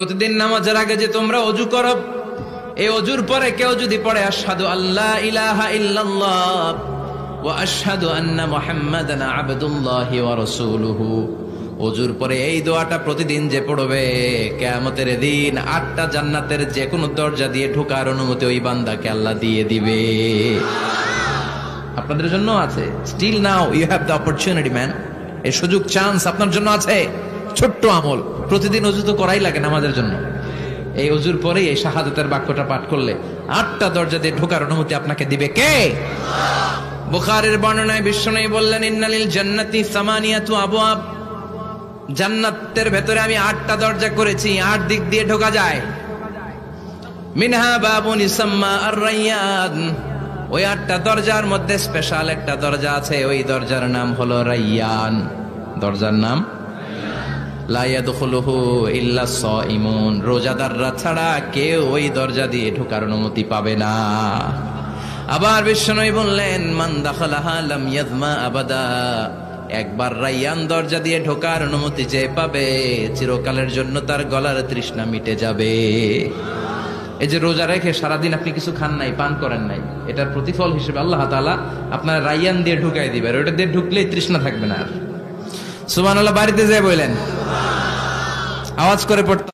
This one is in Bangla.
প্রতিদিন নামাজের আগে যে তোমরা ওযু করো, এই ওযুর পরে কেউ যদি পড়ে আশহাদু আল্লা ইলাহা ইল্লাল্লাহ ওয়া আশহাদু আন্না মুহাম্মাদান আবদুল্লাহি ওয়া রাসূলুহু, ওযুর পরে এই দোয়াটা প্রতিদিন যে পড়বে, কিয়ামতের দিন 8টা জান্নাতের যে কোনো দরজা দিয়ে ঢোকার অনুমতি ওই বান্দাকে আল্লাহ দিয়ে দিবে। আপনাদের জন্য আছে। Still now you have the opportunity man. এই সুযোগ, চান্স আপনার জন্য আছে। ছোট্ট আমল, প্রতিদিন ওযু তো করাই লাগে নামাজের জন্য। এই ওযুর পরেই এই শাহাদাতের বাক্যটা পাঠ করলে 8টা দরজা দিয়ে ঢোকার অনুমতি আপনাকে দিবে কে? বুখারীর বর্ণনায় বিশ্বনবী বললেন, ইন্নালিল জান্নাতি সামানিয়াতু আবওয়াব, জান্নাতের ভেতরে আমি 8টা দরজা করেছি, 8 দিক দিয়ে ঢোকা যায়। মিনহা বাবুন ইসাম্মা আর-রায়্যান, ওই 8টা দরজার মধ্যে স্পেশাল একটা দরজা আছে, ওই দরজার নাম হলো রায়্যান। দরজার নাম লা ইয়াদখুলুহু ইল্লা সাইমুন, রোজাদাররা ছাড়া কেউ ওই দরজা দিয়ে ঢোকার অনুমতি পাবে না। আবার বিশ্বনবী বললেন, মান দাখালাহা লাম ইয়াযমা আবাদা, একবার রায়্যান দরজা দিয়ে ঢোকার অনুমতি যে পাবে, চিরকালের জন্য তার গলার তৃষ্ণা মিটে যাবে। এই যে রোজা রেখে সারাদিন আপনি কিছু খান নাই, পান করেন নাই, এটার প্রতিফল হিসেবে আল্লাহ তাআলা আপনার রায়্যান দিয়ে ঢুকাই দিবে। আর ওটা দিয়ে ঢুকলেই তৃষ্ণা থাকবে না আর। সুবহানাল্লাহ। বাড়িতে যেয়ে বললেন, আওয়াজ করে পড়তে।